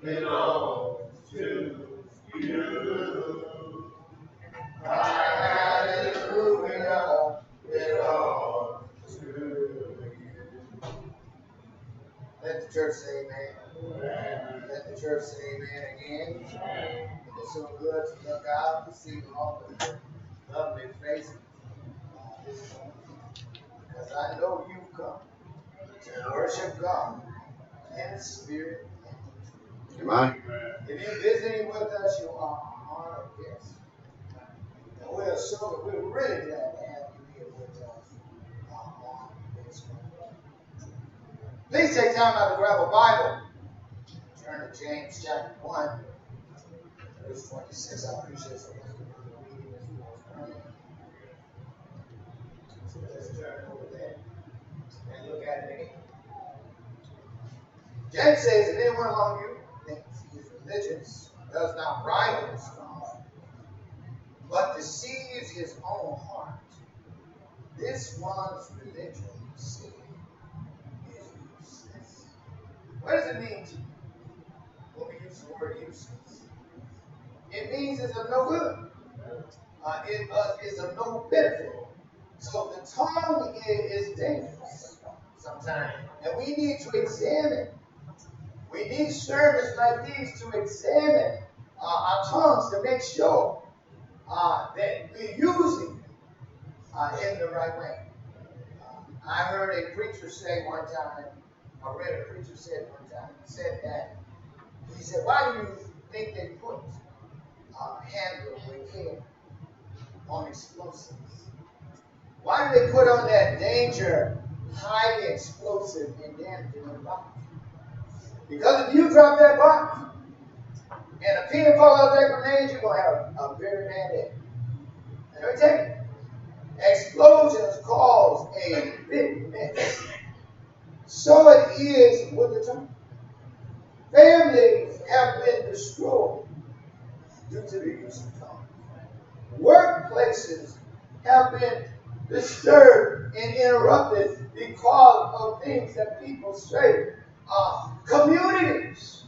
belongs to you. My hallelujah belongs to you. Let the church say amen. Let the church say amen again. It's so good to look out and see all of the lovely faces this morning. Because I know you've come to worship God in spirit. Amen. If you're visiting with us, you are an honored guest. And we're really glad to have you here with us on this morning. Please take time out to grab a Bible. Turn to James chapter 1, verse 26. I appreciate so much for reading this morning. So let's turn over there and look at it again. James says, if anyone among you thinks he is religious, does not rival his God, but deceives his own heart, this one's religion, see, is useless. What does it mean to you when we use the word useless? It means it's of no good. It is of no benefit. So the tongue is dangerous sometimes. And we need to examine. We need sermons like these to examine our tongues to make sure that we're using in the right way. I heard a preacher say one time, I read a preacher say one time, he said, why do you think they put handle with care on explosives? Why do they put on that danger, highly explosive and damaging in the box? Because if you drop that box and a pin fall out of that grenade, you're going to have a very bad day. And let me tell you, explosions cause a big mess. So it is with the tongue. Families have been destroyed due to the use of tongue. Workplaces have been disturbed and interrupted because of things that people say. Communities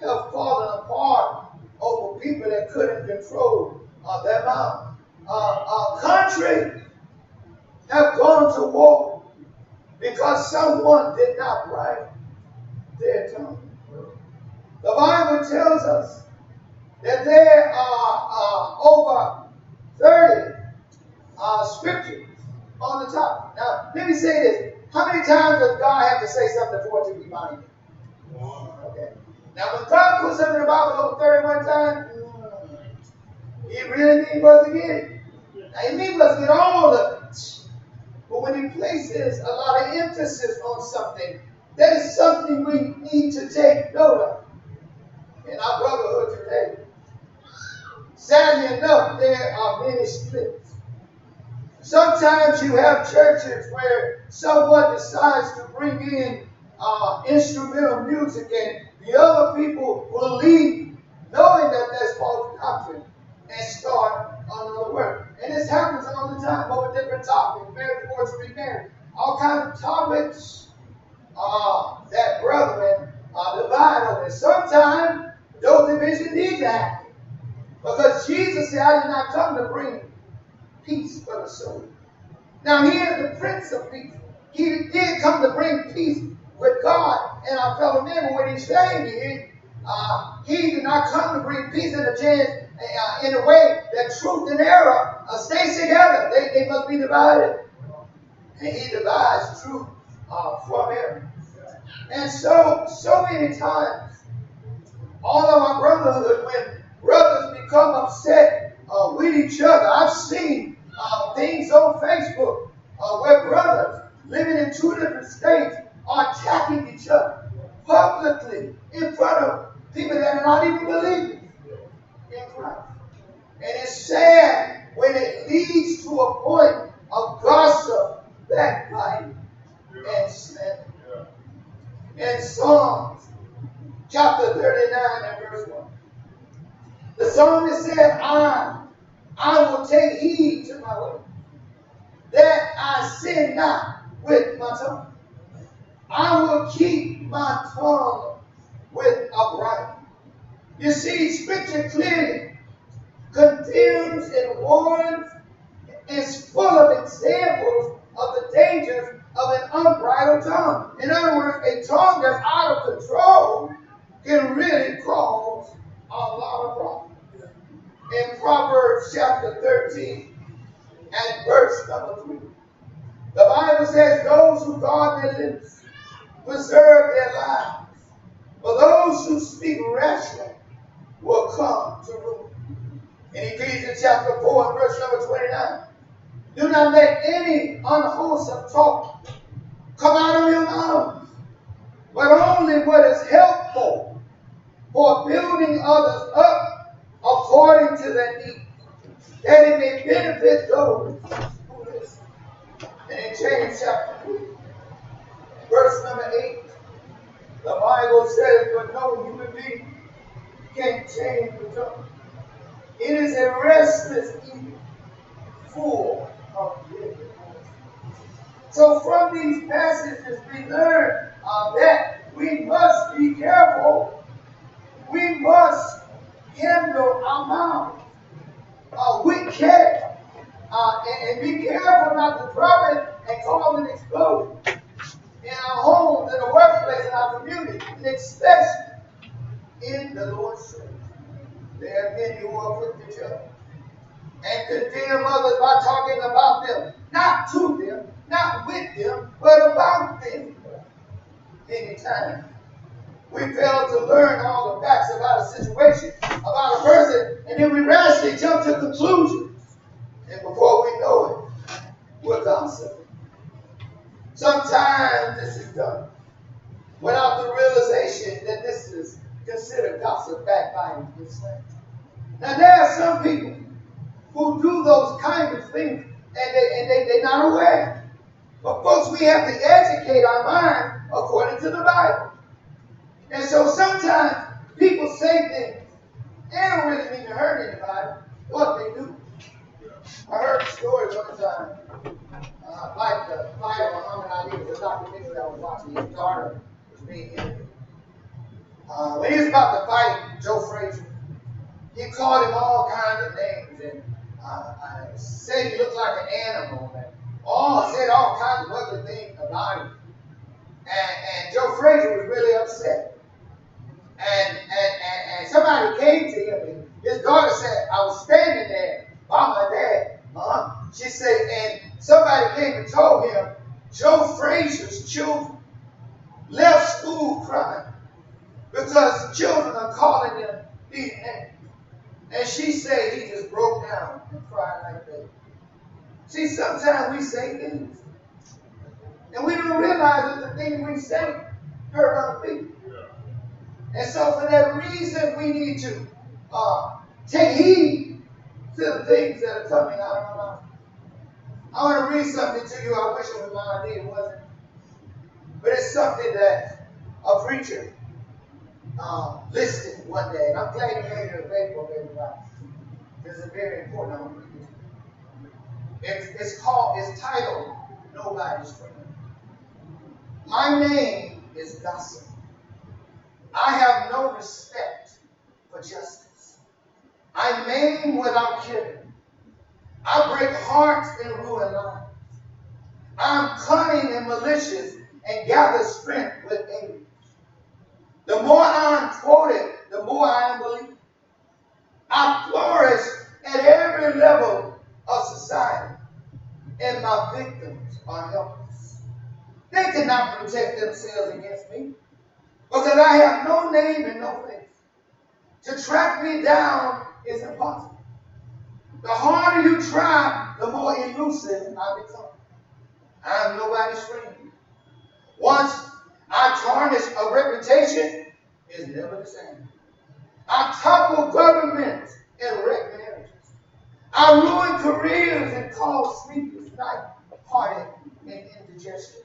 have fallen apart over people that couldn't control their mouth. Countries have gone to war because someone did not write their tongue. The Bible tells us that there are over 30 scriptures on the top. Now, let me say this. How many times does God have to say something for it to be binding? Okay. Now, when God puts something in the Bible over 31 times, He really needs us to get it. Now, He needs us to get all of it. But when He places a lot of emphasis on something, that is something we need to take note of in our brotherhood today. Sadly enough, there are many splits. Sometimes you have churches where someone decides to bring in instrumental music and the other people will leave knowing that that's false doctrine and start another work. And this happens all the time over different topics, marriage, divorce, remarriage, all kinds of topics that brethren divide over. Sometimes those divisions need to happen because Jesus said, I did not come to bring peace but a sword. Now he is the Prince of Peace. He did come to bring peace with God and our fellow men. But what he's saying is, he did not come to bring peace in a chance in a way that truth and error stay together. They must be divided. And he divides truth from error. And so many times, all of our brotherhood, when brothers become upset with each other, I've seen things on Facebook where brothers living in two different states are attacking each other publicly in front of people that are not even believers in Christ. And it's sad when it leads to a point of gossip, backbiting, and slander. In Psalms chapter 39 and verse 1, the psalmist said, I will take heed to my way, that I sin not with my tongue. I will keep my tongue with a You see, Scripture clearly condemns and warns, is full of examples of the dangers of an unbridled tongue. In other words, a tongue that's out of control can really cause a lot of problems. In Proverbs chapter 13 and verse number 3, the Bible says, those who guard their lips preserve their lives, but those who speak rashly will come to ruin. In Ephesians chapter 4 and verse number 29, do not let any unwholesome talk come out of your mouth, but only what is helpful for building others up according to their needs, that it may benefit those who listen. And in James chapter 3, verse number 8, the Bible says, but no human being can change the tongue. It is a restless evil, full of bitter. So from these passages we learn that we must be careful. We must handle our mouth with care. And be careful not to drop it and cause an explosion in our homes, in the workplace, in our community, and especially in the Lord's church. There are many who are quick to judge and condemn others by talking about them, not to them, not with them, but about them. Many times we fail to learn all the facts about a situation, about a person, and then we rashly jump to conclusions. And before we know it, we're gossiping. Sometimes this is done without the realization that this is considered gossip, backbiting, and slander. Now there are some people who do those kind of things and they're not aware. But folks, we have to educate our mind according to the Bible. And so sometimes people say things, they don't really mean to hurt anybody, what they do. I heard a story one time, like the fight of Muhammad Ali, was a documentary I was watching. His daughter was being interviewed. When he was about to fight Joe Frazier, he called him all kinds of names and said he looked like an animal and said all kinds of other things about him. And Joe Frazier was really upset. And somebody came to him and his daughter said, I was standing there by my dad. She said, and somebody came and told him Joe Frazier's children left school crying because children are calling them these names. And she said he just broke down and cried like that. See, sometimes we say things, and we don't realize that the things we say hurt other people. And so for that reason, we need to take heed to the things that are coming out of our mouth. I want to read something to you. I wish it was my idea, it wasn't. But it's something that a preacher listed one day. And I'm glad he made it available to everybody. This is very important. I want to read it. It's titled, Nobody's Friend. My name is gossip. I have no respect for justice. I maim without killing. I break hearts and ruin lives. I'm cunning and malicious and gather strength with age. The more I'm quoted, the more I am believed. I flourish at every level of society, and my victims are helpless. They cannot protect themselves against me because I have no name and no face. To track me down is impossible. The harder you try, the more elusive I become. I am nobody's friend. Once I tarnish a reputation, it's never the same. I topple governments and wreck marriages. I ruin careers and cause sleepless night, heartache, and indigestion.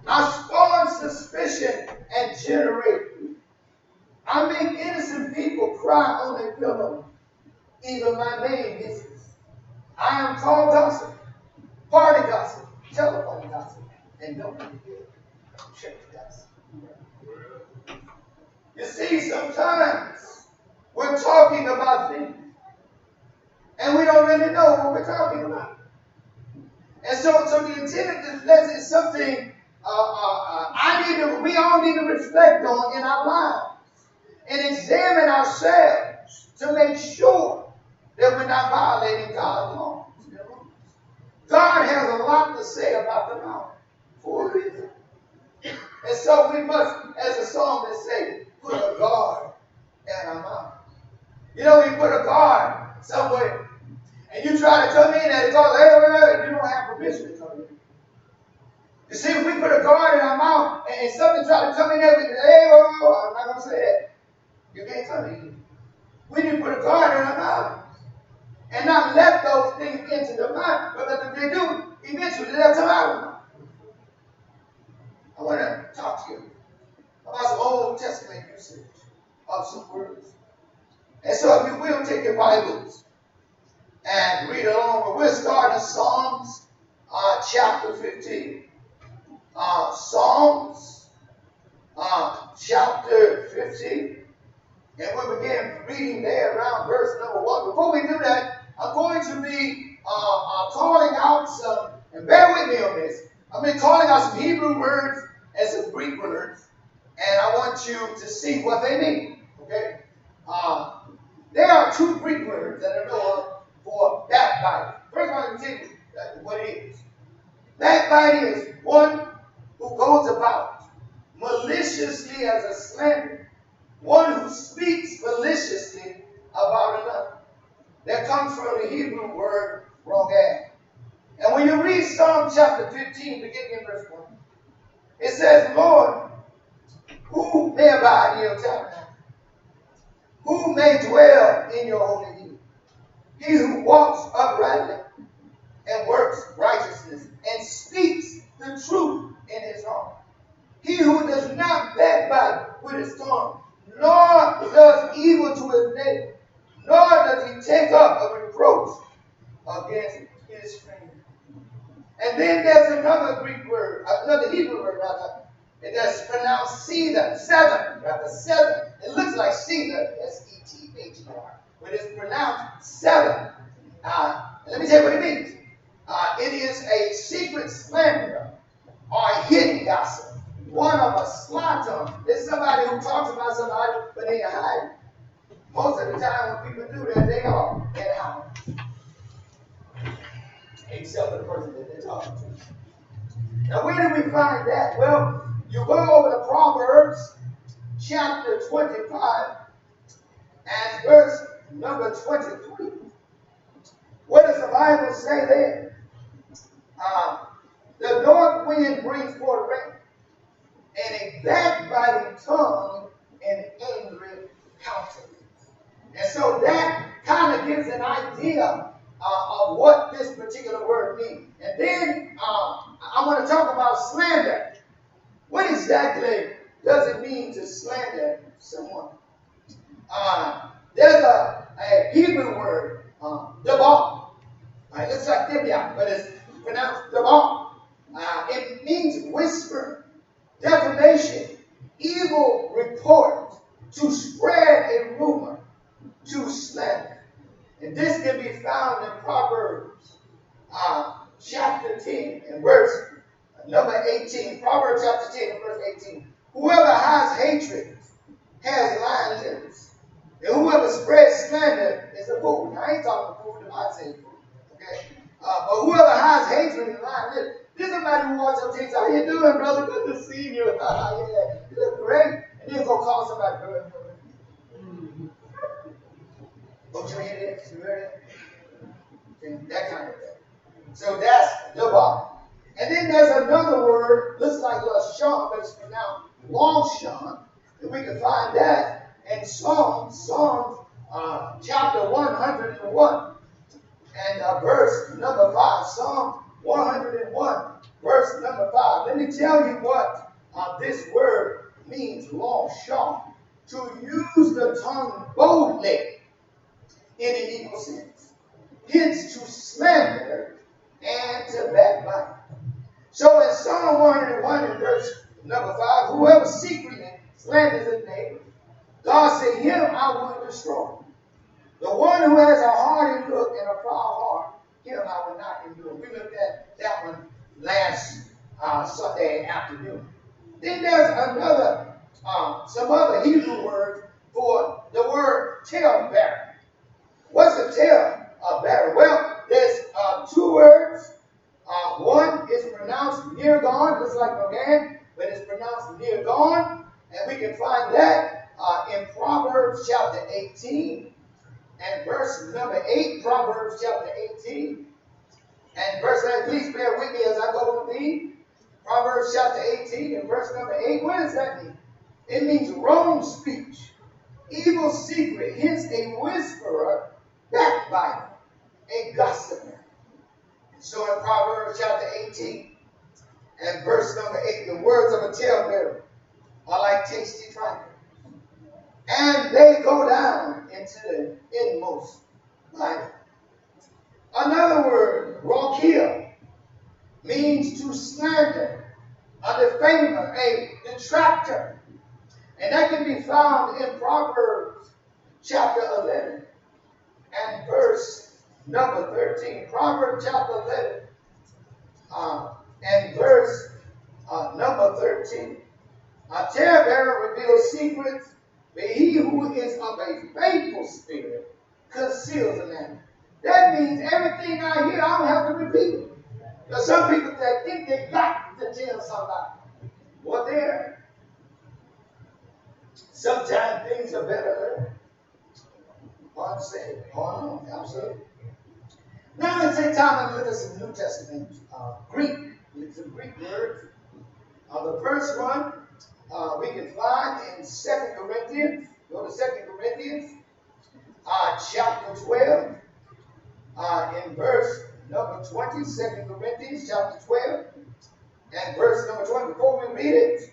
I spawn suspicion and generate grief. I make innocent people cry on their pillow. Even my name hisses. I am called gossip, party gossip, telephone gossip, and don't forget church gossip. You see, sometimes we're talking about things, and we don't really know what we're talking about. And so the intent of this lesson is something we all need to reflect on in our lives and examine ourselves to make sure that we're not violating God's laws. God has a lot to say about the mouth for a reason. And so we must, as the psalmist say, put a guard at our mouth. You know, we put a guard somewhere, and you try to come in at it, goes, hey, you don't have permission to come in. You see, if we put a guard in our mouth, and something try to come in there, we say, hey, I'm not going to say that. You can't come in. We need to put a guard in our mouth and not let those things into the mind. But if they do, eventually they'll come out of the mouth. I want to talk to you about some Old Testament usage of some words. And so if you will, take your Bibles and read along. We'll start in Psalms chapter 15. Psalms chapter 15. And we'll begin reading there around verse number 1. Before we do that, I'm going to be calling out some, and bear with me on this, I've been calling out some Hebrew words and some Greek words, and I want you to see what they mean. Okay? There are two Greek words that I know of for backbiting. First one, I'm going to tell you what it is. Backbiting is one who goes about maliciously as a slander, one who speaks maliciously about another. That comes from the Hebrew word rogad. And when you read Psalm chapter 15, beginning in verse 1, it says, Lord, who may abide in your tabernacle? Who may dwell in your holy hill? He who walks uprightly and works righteousness and speaks the truth in his heart. He who does not backbite with his tongue, nor does evil to his neighbor, nor does he take up a reproach against his friend. And then there's another Greek word, another Hebrew word rather, and that's pronounced cedar, seven. It looks like cedar, S-E-T-H-R, but it's pronounced seven. Let me tell you what it means. It is a secret slanderer or a hidden gossip, one of a sly tongue. It's somebody who talks about somebody, but they hide. Most of the time when people do that, they are in the house. Except for the person that they're talking to. Now, where do we find that? Well, you go over to Proverbs chapter 25 and verse number 23. What does the Bible say there? The north wind brings forth rain, and a backbiting tongue and angry countenance. And so that kind of gives an idea of what this particular word means. And then I want to talk about slander. What exactly does it mean to slander someone? There's a Hebrew word, dabal. It looks like dibia, but it's pronounced dabal. It means whisper, defamation, evil report, to spread a rumor, to slander. And this can be found in Proverbs chapter 10 and verse number 18. Proverbs chapter 10 and verse 18. Whoever hides hatred has lying lips, and whoever spreads slander is a fool. Now, I ain't talking fool, the Bible says fool. Okay? But whoever hides hatred is lying lips. There's somebody who walks up to you, how you doing, brother? Good to see you. Yeah, you look great. And then go call somebody, brother. Don't you hear that? You heard that? That kind of thing. So that's the bottom. And then there's another word, looks like Lashon, but it's pronounced Longshon. And we can find that in Psalms chapter 101 and verse number 5. Psalm 101, verse number 5. Let me tell you what this word means, Longshon. To use the tongue boldly in an equal sense. Hence to slander and to backbite. So in Psalm 101 and verse number 5, whoever secretly slanders his neighbor, God said, him I will destroy. The one who has a hardy look and a proud heart, him I will not endure. We looked at that one last Sunday afternoon. Then there's another, some other Hebrew words for the word talebearer. What's a talebearer? Well, there's two words. One is pronounced near gone, just like Morgan, but it's pronounced near gone. And we can find that in Proverbs chapter 18 and verse number 8. Proverbs chapter 18 and verse 9. Please bear with me as I go to read. Proverbs chapter 18 and verse number 8. What does that mean? It means wrong speech, evil secret, hence a whisperer, backbiter, a gossiper. So in Proverbs chapter 18 and verse number 8, the words of a talebearer are like tasty trifle, and they go down into the inmost life. Another word, rakia, means to slander, a defamer, a detractor. And that can be found in Proverbs chapter 11 and verse number 13. Proverbs chapter 11 and verse number 13. A talebearer reveals secrets, but he who is of a faithful spirit conceals a matter. That means everything I hear, I don't have to repeat it. Because some people that think they got to tell somebody what they heard. Sometimes things are better unsaid. Oh, no, absolutely. Now let's take time and look at some New Testament Greek. Look some Greek words. The first one we can find in 2 Corinthians. Go to 2 Corinthians chapter 12 in verse number 20. 2 Corinthians chapter 12 and verse number 20. Before we read it,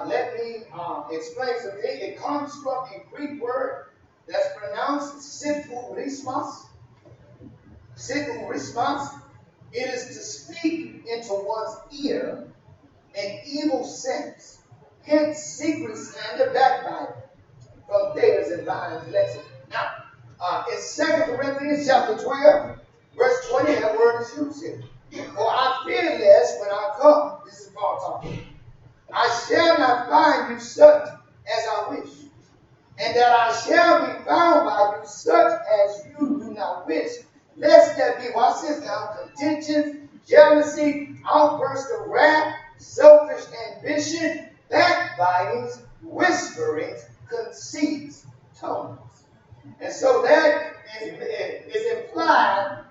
let me explain something. It comes from a Greek word that's pronounced siphurismas. Siphurismas. It is to speak into one's ear an evil sense. Hence, secret slander, backbiting from Thayer's and Lyon's lesson. Now, in 2 Corinthians chapter 12, verse 20, that word is used here. For I fear lest when I come, this is Paul talking, I shall not find you such as I wish, and that I shall be found by you such as you do not wish, lest there be, watch this now, contention, jealousy, outburst of wrath, selfish ambition, backbitings, whisperings, conceits, tongues. And so that is implied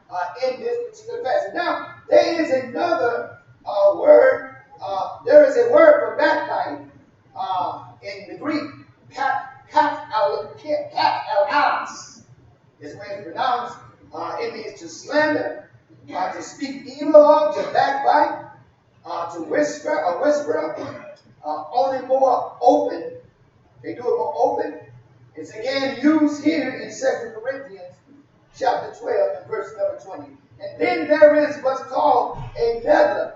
in this particular passage. Now, there is another word. There is a word for backbiting in the Greek. Katalas is when it's pronounced. It means to slander, to speak evil of, to backbite, to whisper, a whisperer, only more open. They do it more open. It's again used here in 2 Corinthians chapter 12 and verse number 20. And then there is what's called a meddler.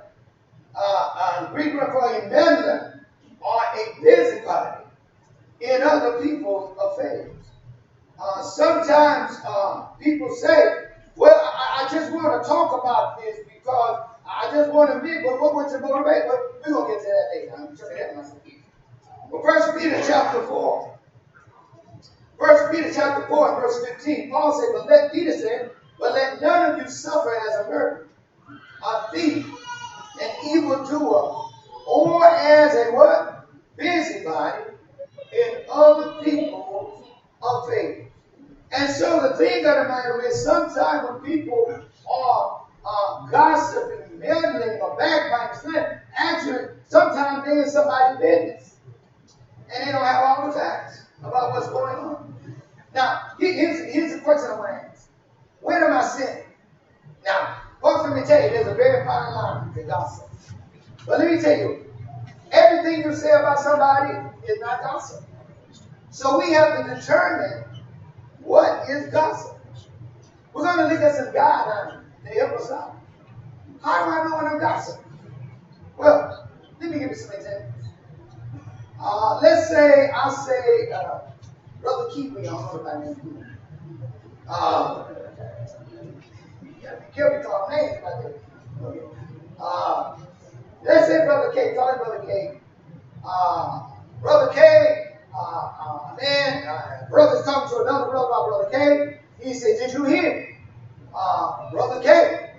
Greek word for a meddler or a busybody in other people's affairs. Sometimes people say, well, I just want to talk about this because I just want to be, but what's your motivation? But we're going to get to that later. I'm just ahead of myself. Well, 1 Peter chapter 4. 1 Peter chapter 4 and verse 15. Paul said, Peter said, but let none of you suffer as a murderer, a thief, an evildoer, or as a what? Busybody in other people's affairs. And so the thing of the matter is, sometimes when people are gossiping, meddling, or backbiting, actually, sometimes they're in somebody's business. And they don't have all the facts about what's going on. Now, here's the question I want to ask. When am I sinning? Now, folks, let me tell you, there's a very fine line to gossip. But let me tell you, everything you say about somebody is not gossip. So we have to determine what is gossip. We're going to look at some guidelines to help us out. How do I know when I'm gossiping? Well, let me give you some examples. Let's say I say, Brother Keeper, y'all know about him. You gotta be careful calling names about that. Okay. Let's say Brother K, call him Brother K. Brother K, brother's talking to another brother about Brother K. He said, did you hear? Brother K,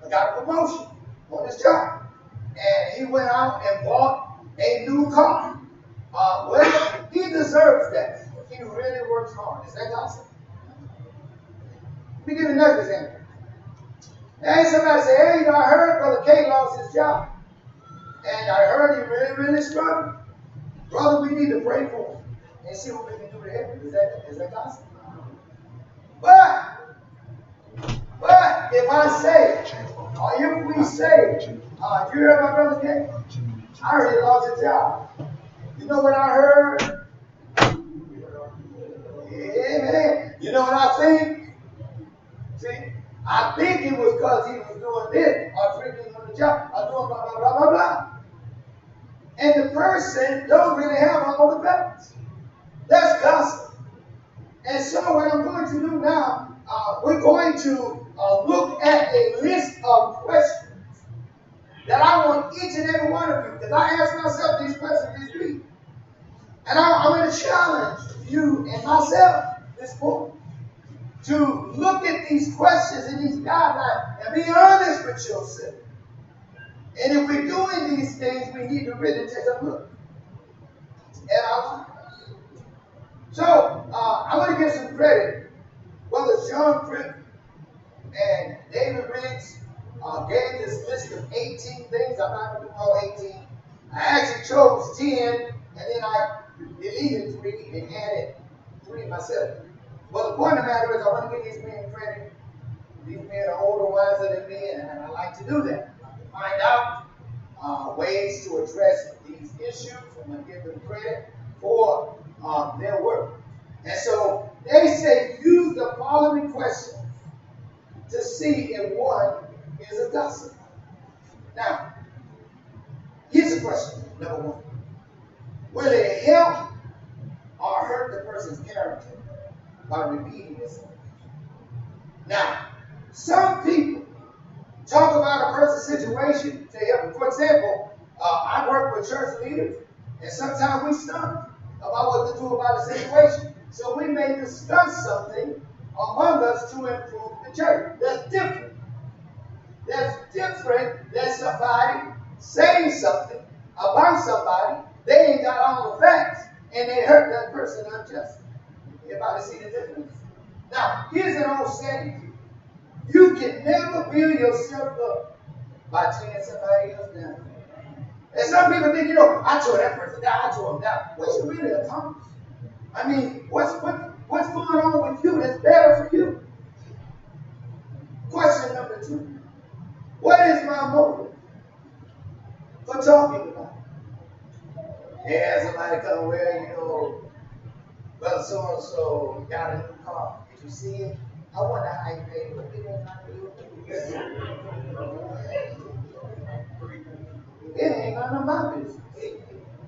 I got a promotion on his job. And he went out and bought a new car. Well, he deserves that. He really works hard. Is that gossip? Let me give you another example. And somebody say, hey, I heard Brother K lost his job. And I heard he really struggled. Brother, we need to pray for him and see what we can do to help him. Is that gospel? But if I say, or if we say, you heard my Brother K? I heard he lost his job. You know what I heard? Yeah, man. You know what I think? See, I think it was because he was doing this, or drinking on the job, or doing blah, blah, blah, blah, blah. And the person don't really have all the facts. That's gossip. And so what I'm going to do now, we're going to look at a list of questions that I want each and every one of you, because I asked myself these questions this week. And I'm going to challenge you and myself this morning to look at these questions and these guidelines and be honest with yourself. And if we're doing these things, we need to really take a look at our lives. So, I want to give some credit. Well, it's John Crick and David Riggs gave this list of 18 things. I'm not going to do all 18. I actually chose 10, and then I deleted 3 and added 3 myself. Well, the point of the matter is I want to give these men credit. These men are older, wiser than me, and I like to do that. Find out ways to address these issues. I'm going to give them credit for their work. And so they say use the following questions to see if one is a gossip. Now, here's a question, number 1. Will it help or hurt the person's character by repeating this? Now, some people talk about a person's situation to help them. For example, I work with church leaders, and sometimes we stunned about what to do about a situation. So we may discuss something among us to improve the church. That's different. That's different than somebody saying something about somebody. They ain't got all the facts, and they hurt that person unjustly. Everybody see the difference? Now, here's an old saying. You can never build yourself up by tearing somebody else down. And some people think, I tore that person down, I tore him down. What you really accomplish? I mean, what's going on with you that's better for you? Question number 2. What is my motive for talking about it? Yeah, somebody come, brother so-and-so got a new car. Did you see it? I wonder how you paid it. It ain't none of my business.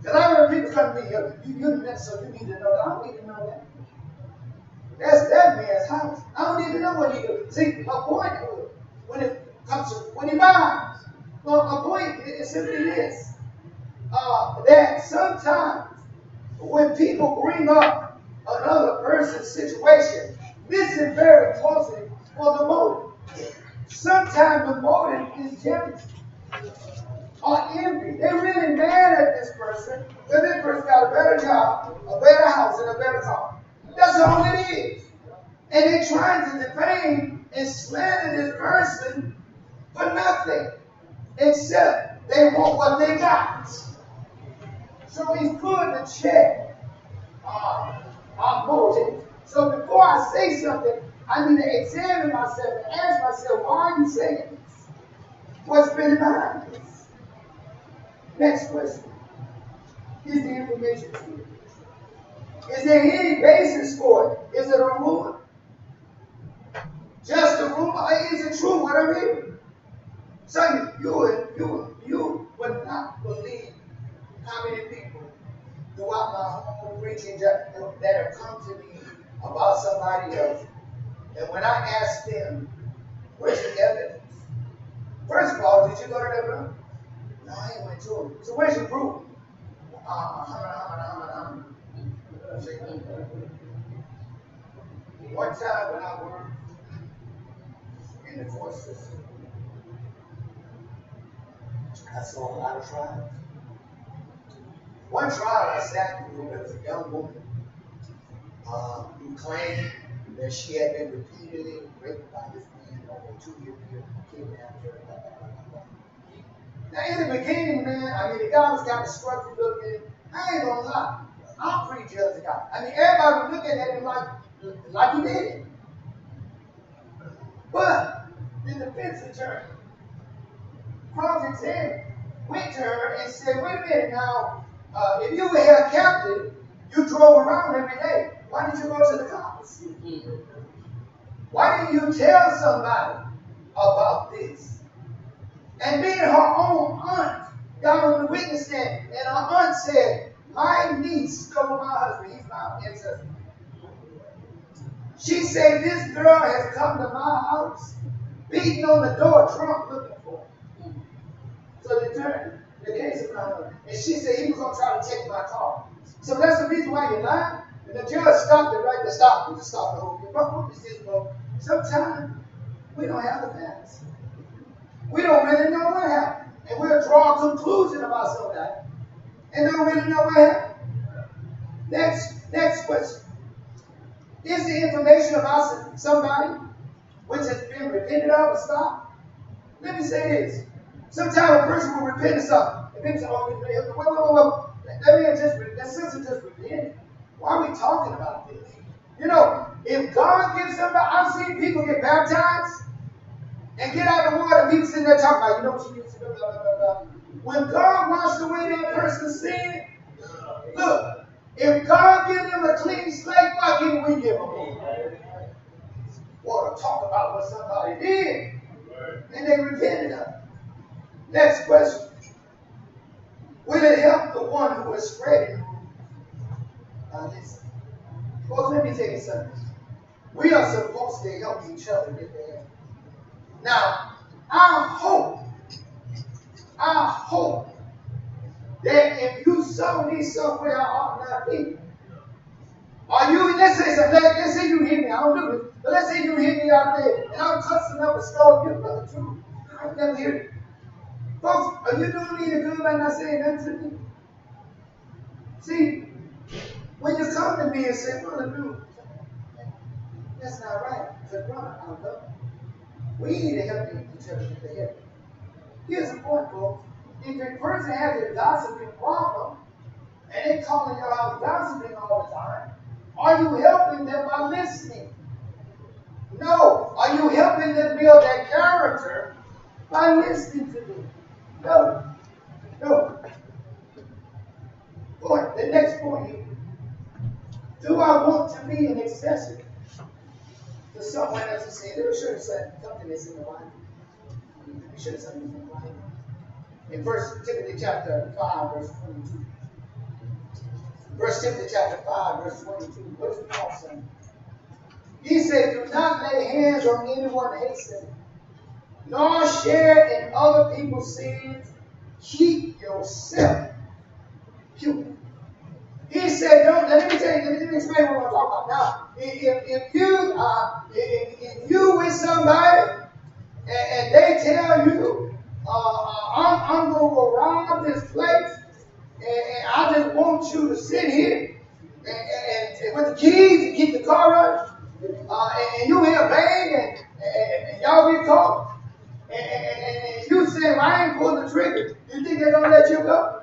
Because I remember people come to me, you're the minister, so you need to know that. I don't need to know that. That's that man's house. I don't need to know what he does. See, my point is, when it comes to, when he buys, well, my point is simply this, that sometimes when people bring up another person's situation, listen very closely for the motive. Sometimes the motive is jealousy or envy. They're really mad at this person because this person got a better job, a better house, and a better car. That's all it is. And they're trying to defame and slander this person for nothing, except they want what they got. So it's good to check our motive. So before I say something, I need to examine myself and ask myself, why are you saying this? What's been behind this? Next question. Is the information true? Is there any basis for it? Is it a rumor? Just a rumor? Or is it true what I'm hearing? So you would not believe how many people throughout my whole preaching that have come to me about somebody else And when I asked them, where's the evidence? First of all, did you go to that room? No, I ain't went to it. So where's your proof? One time when I worked in the court system, I saw a lot of trials. One trial I sat through, there was a young woman who claimed that she had been repeatedly raped by this man over a 2-year period, kidnapped her, blah, blah, blah, blah, blah. Now, in the beginning, man, I mean, the guy was kind of scruffy looking. I ain't gonna lie. I'll prejudge the guy. I mean, everybody was looking at him like he did it. But the defense attorney, Prophet Tim, went to her and said, wait a minute now, if you were held captive, you drove around every day. Why did you go to the cops? Why didn't you tell somebody about this? And then her own aunt got on the witness stand, and her aunt said, my niece stole my husband. He's my ex-husband. She said, this girl has come to my house, beating on the door, drunk, looking for her. So they turned the case around her. And she said, he was going to try to take my car. So that's the reason why you're lying. And the judge stopped it right there. Stop it. Just stop the whole thing. But this is, well, sometimes we don't have the facts. We don't really know what happened. And we'll draw a conclusion about something and don't really know what happened. Next question. Is the information about somebody which has been repented of or stopped? Let me say this. Sometimes a person will repent of something. And people say, oh, whoa. That sister just repented. Why are we talking about this? You know, if God gives somebody, I've seen people get baptized and get out of the water, people sitting there talking about, you know what you used to do, blah, blah, blah, blah. When God washed away that person's sin, look, if God gives them a clean slate, why can't we give them one? Or to talk about what somebody did and they repented of it. Next question. Will it help the one who is spreading? Now listen. Folks, let me tell you something. We are supposed to help each other get there. Now, I hope that if you sow me somewhere ought not be, or you, let's say you hit me, I don't do this, but let's say you hit me out there and I'm cussing up a stove, you brother true. I ain't never hear it. Folks, are you doing me the good by not saying nothing to me? See, when you come to me and say, brother, dude, that's not right. Because, brother, I love you. We need to help each other get the help. Here's the point, folks. If a person has a gossiping problem and they calling your house gossiping all the time, are you helping them by listening? No. Are you helping them build their character by listening to them? No. Point. The next point here. Do I want to be an accessory to someone else's sin? Let me show you something that's in the Bible. Let me show you something in the Bible. In 1 Timothy chapter 5, verse 22. 1 Timothy chapter 5, verse 22. What is Paul saying? He said, do not lay hands on anyone hastily, nor share in other people's sins. Keep yourself pure. He said, don't, let me explain what I'm talking about. Now, if you with somebody and they tell you, I'm going to go rob this place and I just want you to sit here and with the keys and keep the car running, and you hear a bang and y'all get caught, and you say, well, I ain't pulling the trigger. You think they're going to let you go?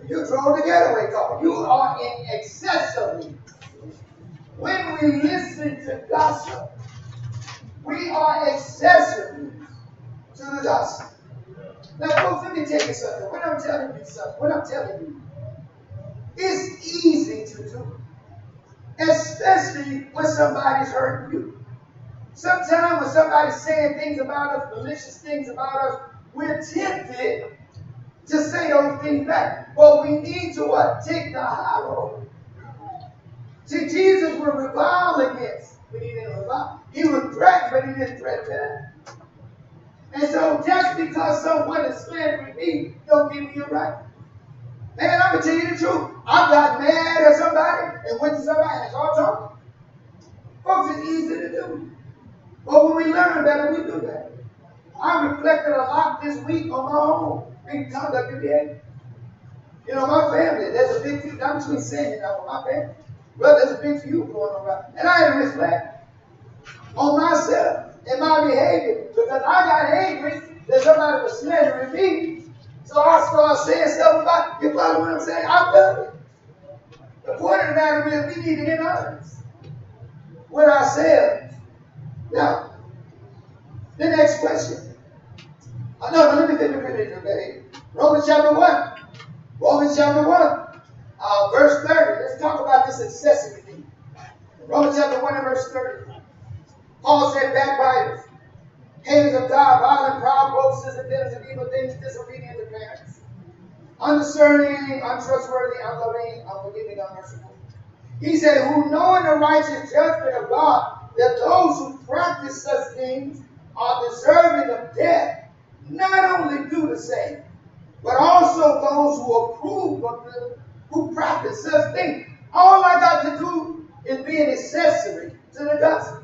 You drove the getaway car. You are in accessory. When we listen to gossip, we are accessory to the gossip. Now, folks, let me tell you something. What I'm telling you, it's easy to do, especially when somebody's hurting you. Sometimes when somebody's saying things about us, malicious things about us, we're tempted to say those things back. But we need to what? Take the high road. See, Jesus would revile against. We need to revile. He was threatened, but he didn't threaten them. And so just because someone is slandering me, don't give me a right. Man, I'm going to tell you the truth. I got mad at somebody and went to somebody and started talking. Folks, it's easy to do. But when we learn better, we do that. I reflected a lot this week on my own conduct and behavior. You know, my family, there's a big feud. I'm just going to say it now for my family. Well, there's a big feud going on right. And I had to reflect on myself and my behavior because I got angry that somebody was slandering me. So I started saying stuff about, you follow what I'm saying? I've done it. The point of the matter is we need to get honest with ourselves. Now, the next question. No, let me finish, okay? Romans chapter 1. Romans chapter 1, verse 30. Let's talk about this accessory thing. Romans chapter 1 and verse 30. Paul said, backbiters, haters of God, violent, proud, boasters, inventors of evil things, disobedient to parents, undiscerning, untrustworthy, unloving, unforgiving, unmerciful. He said, who knowing the righteous judgment of God, that those who practice such things are deserving of death, not only do the same, but also those who approve of them, who practice such things. All I got to do is be an accessory to the gospel.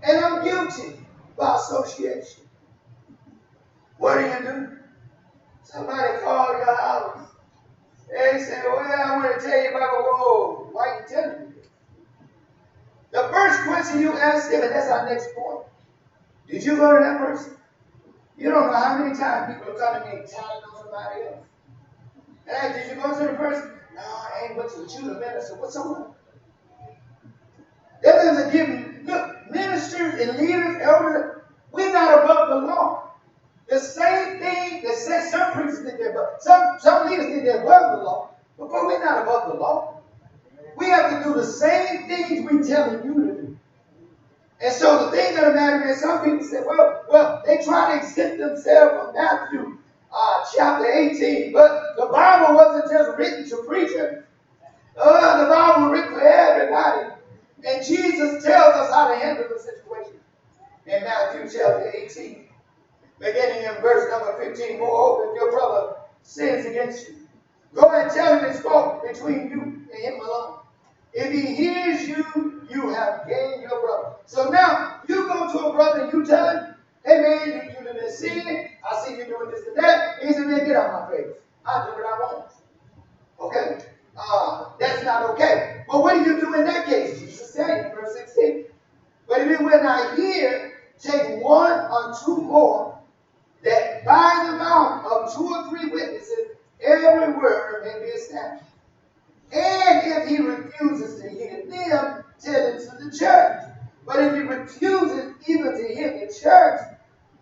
And I'm guilty by association. What do you do? Somebody called your house. They say, well, I want to tell you about the whoa. Why are you telling me this? The first question you ask them, and that's our next point. Did you go to that person? You don't know how many times people are coming to me and telling on somebody else. Hey, did you go to the person? No, I ain't went to the children minister. What's up? That doesn't give me. Look, ministers and leaders, elders, we're not above the law. The same thing that says some preachers think they're above, some leaders think they're above the law, but we're not above the law. We have to do the same things we're telling you to do. And so the thing of the matter is, some people say, well, they try to exempt themselves from Matthew chapter 18, but the Bible wasn't just written to preachers. The Bible was written for everybody. And Jesus tells us how to handle the situation. In Matthew chapter 18, beginning in verse number 15, moreover, if your brother sins against you, go and tell him it's fault between you and him alone. If he hears you, you have gained your brother. So now, you go to a brother and you tell him, hey man, you done sin. I see you doing this and that. He said, man, get out of my face. I do what I want. Okay? That's not okay. But what do you do in that case? Jesus said in verse 16. But if it will not hear, take one or two more, that by the mouth of 2 or 3 witnesses, every word may be established. And if he refuses to hear them, tell it to the church. But if he refuses even to hear the church,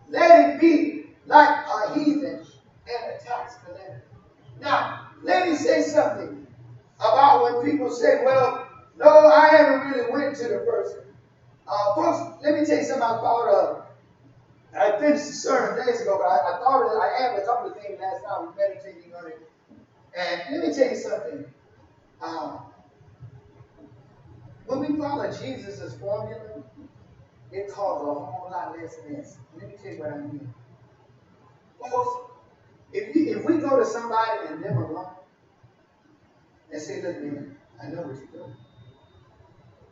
let it be like a heathen and a tax collector. Now, let me say something about when people say, well, no, I haven't really went to the person. Folks, let me tell you something I thought of. I finished the sermon days ago, but I thought of it. I added a couple of things last time we were meditating on it. And let me tell you something. When we follow Jesus' formula, it causes a whole lot less mess. Let me tell you what I mean. Folks, if we go to somebody and them alone and say, look, man, I know what you're doing.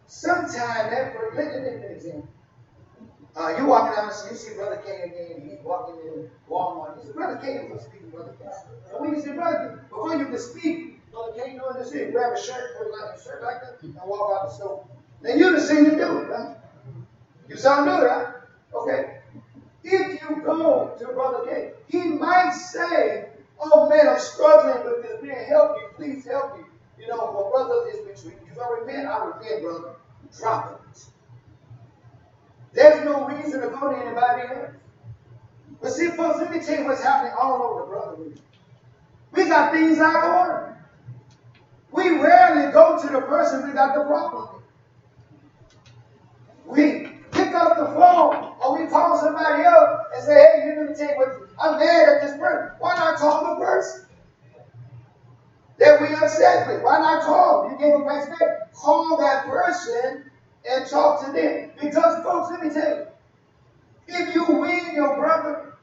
Sometimes that person, let me give you an example. You walking down the street, you see Brother K again, he's walking in Walmart. You say, Brother K was speaking, Brother K. And when you say, Brother, before you can speak, Brother K doing this here, grab a shirt, put like a shirt like that, and walk out the store. Now you've seen him do it, right? You saw him do it, right? Okay. If you go to Brother K, he might say, oh man, I'm struggling with this, man, help me, please help me. You know, well, brother is between you. Don't repent, I repent, brother. Drop it. There's no reason to go to anybody else. But see, folks, let me tell you what's happening all over the brotherhood. We got things out of order. We rarely go to the person we got the problem with. We pick up the phone or we call somebody else and say, hey, let me tell you what, I'm mad at this person. Why not call the person that we upset with? Why not call? You gave a respect. Call that person and talk to them. Because, folks, let me tell you, if you win your brother,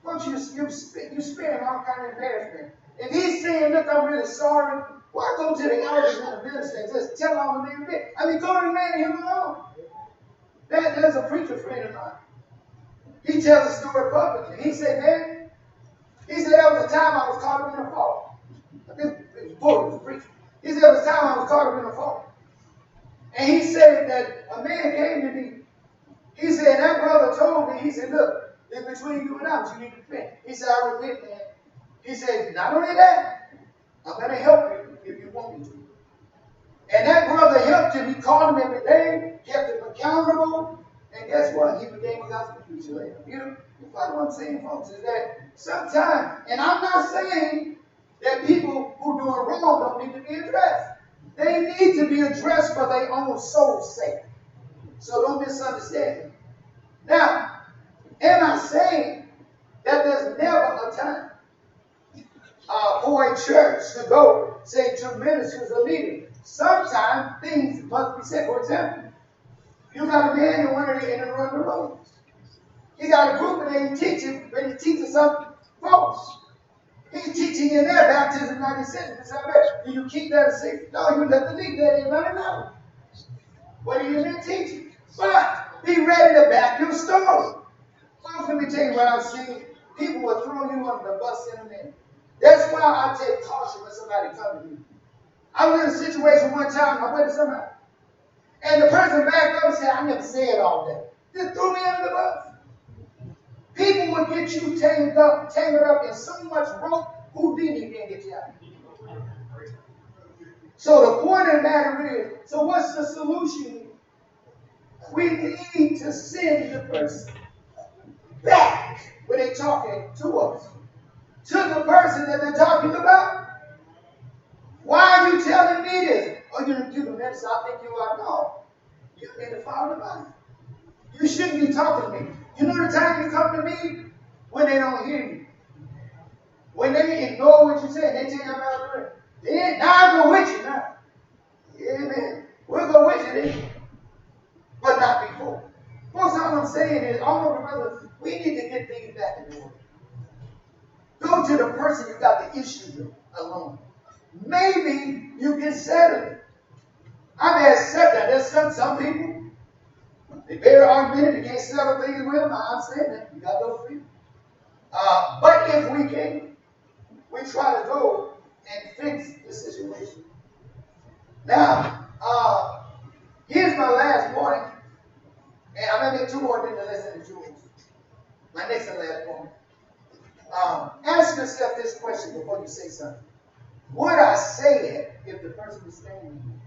folks, you spend all kind of embarrassment. If he's saying, look, I'm really sorry, why go to the elders and the minister and just tell on him a bit? I mean, go to the man and hear him alone. There's a preacher friend of mine. He tells a story publicly. He said, man, there was a time I was caught up in a fault. This boy was preaching. He said, there was a time I was caught up in a fault. And he said that a man came to me. He said, that brother told me, he said, look, it's between you and I, but you need to repent. He said, I repent, man. He said, not only that, I'm going to help you if you want me to. And that brother helped him. He called him every day, kept him accountable, and guess what? He became a gospel preacher later. You know what I'm saying, folks, is that sometimes, and I'm not saying that people who are doing wrong don't need to be addressed. They need to be addressed for their own soul's sake. So don't misunderstand me. Now, am I saying that there's never a time for a church to go, say, to ministers or leaders? Sometimes things must be said. For example, you got a man in one of the run the rooms. He got a group and he's teaching, but he's teaching something false. He's teaching in their baptism, not in sentence. Do you keep that a secret? No, you let the leader everybody know. What are you been teaching? But be ready to back your story. Well, let me tell you what I've seen. People will throw you under the bus in a minute. That's why I take caution when somebody comes to me. I was in a situation one time, I went to somebody, and the person backed up and said, I never said all that. Just threw me under the bus. People will get you tangled up in so much rope, Houdini can't get you out. So the point of the matter is, so what's the solution? We need to send the person back when they're talking to us, to the person that they're talking about. Why are you telling me this? Oh, you the minister, I think you are. No. You need to follow the Bible. You shouldn't be talking to me. You know the time you come to me? When they don't hear you. When they ignore what you say, they tell you about it. Then, now I go with you now. Yeah, man. We'll go with you then. But not before. Folks, all I'm saying is, all of the brothers, we need to get things back in order. Go to the person you got the issue with alone. Maybe you can settle it. I may accept that. There's some people, they better argument, they can't settle things with them. I understand that. You got those people. But if we can, we try to go and fix the situation. Now, here's my last point. And I'm going to make two more things to listen to Jules. My next and last point. Ask yourself this question before you say something. Would I say it if the person was standing here?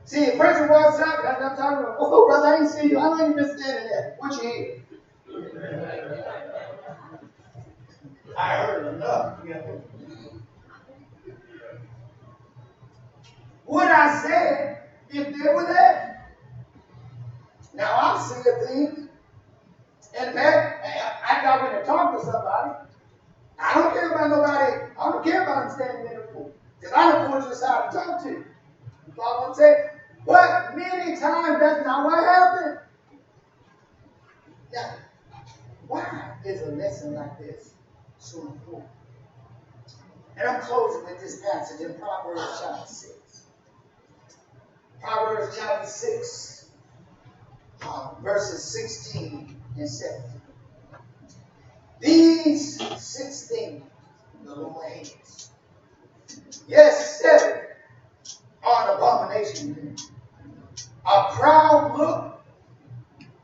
See, a person walks out, and I'm talking about, oh, brother, I didn't see you. I know you've been standing there. What you hear? I heard enough. Would I say it if they were there? Now, I've seen things. In fact, I got when to talk to somebody. I don't care about nobody. I don't care about them standing in the pool. Because I don't want you aside to talk to you. You follow what I'm saying? But many times that's not what happened. Now, why is a lesson like this so important? And I'm closing with this passage in Proverbs chapter 6. Proverbs chapter 6, verses 16 and 17. These 6 things the Lord hates. Yes, 7 are an abomination to him. A proud look,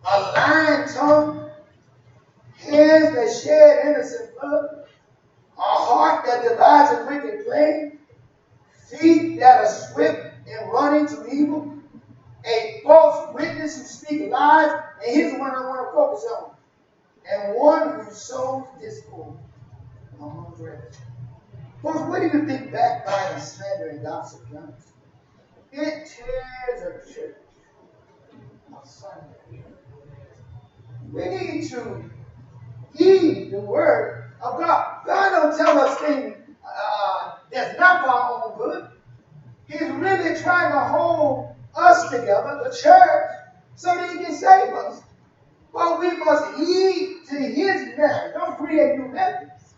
a lying tongue, hands that shed innocent blood, a heart that devises wicked plan, feet that are swift in running to evil, a false witness who speaks lies, and here's the one I want to focus on, and one who sows discord among brethren. Folks, what do you think backbiting, slander, and gossip does? It tears a church asunder. We need to heed the word of God. God don't tell us things that's not for our own good. He's really trying to hold us us together, the church, so that he can save us. But we must heed to his message. Don't create new methods.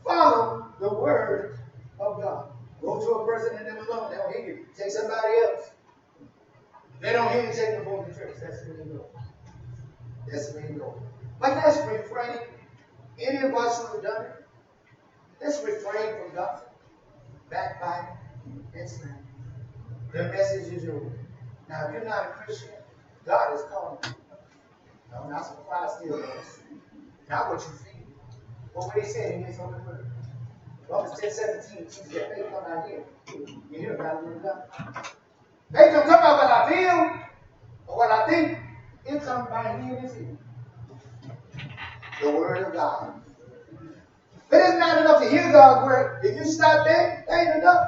Follow the word of God. Go to a person and them alone. They don't hear you. Take somebody else. They don't hear you, take them over to church. That's where you go. That's where you go. But let's refrain. Any of us who have done it, let's refrain from gossip, backbiting, and slander. The message is yours. Now, if you're not a Christian, God is calling you. No, not some Christ still is. Not what you feel. But what he said in his holy word. Romans 10:17 teaches that faith come out here. You hear about the word of God. Faith don't come out what I feel or what I think. It comes by hearing his ear. The word of God. But it's not enough to hear God's word. If you stop there, it ain't enough.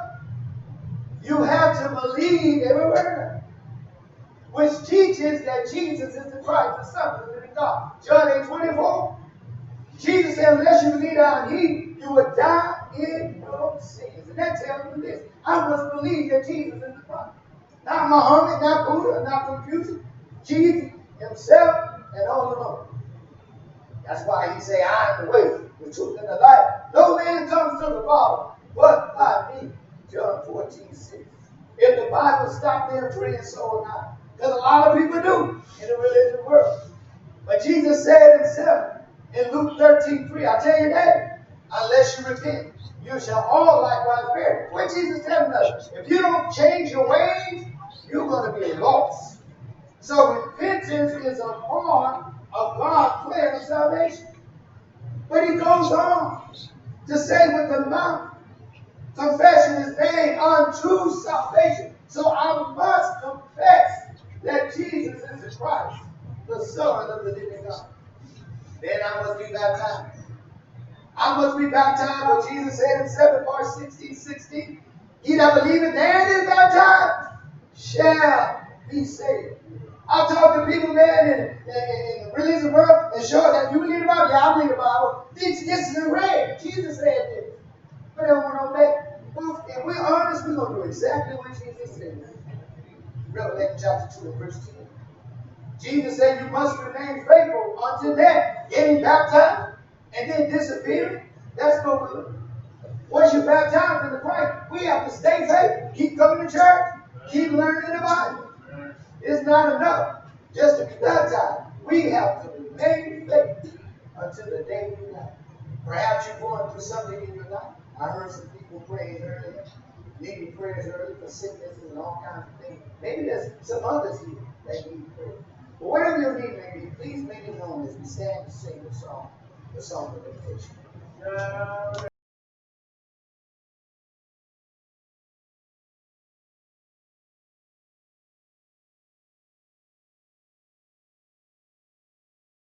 You have to believe every word, which teaches that Jesus is the Christ, the Son of the living God. John 8:24. Jesus said, unless you believe that I'm he, you will die in your sins. And that tells me this. I must believe that Jesus is the Christ. Not Muhammad, not Buddha, not Confucius. Jesus himself and all alone. That's why he said, I am the way, the truth, and the life. No man comes to the Father but by me. John 14:6. If the Bible stopped there, friends, so or not. Because a lot of people do in the religious world. But Jesus said himself in Luke 13:3, I tell you that, unless you repent, you shall all likewise perish. What Jesus telling us? If you don't change your ways, you're going to be lost. So repentance is a part of God's plan of salvation. But he goes on to say with the mouth, confession is made unto salvation. So I must confess that Jesus is the Christ, the Son of the living God. Then I must be baptized. I must be baptized, what Jesus said in 7 Mark 16:16. He that believeth and is baptized shall be saved. I talk to people, man, in the religious world and show that you believe the Bible. Yeah, I believe the Bible. This is in red. Jesus said this. But they don't want to obey. Well, if we're honest, we're going to do exactly what Jesus said. Revelation chapter 2 and verse 10. Jesus said you must remain faithful unto death. Getting baptized and then disappearing. That's no good. Once you're baptized in the Christ, we have to stay faithful. Keep coming to church. Keep learning the Bible. It's not enough just to be baptized. We have to remain faithful until the day we die. Perhaps you're going through something in your life. I heard some people praying earlier, needing prayers earlier for sicknesses and all kinds of things. Maybe there's some others here that need prayer. But whatever your need may be, please make it known as we stand to sing the song of invitation.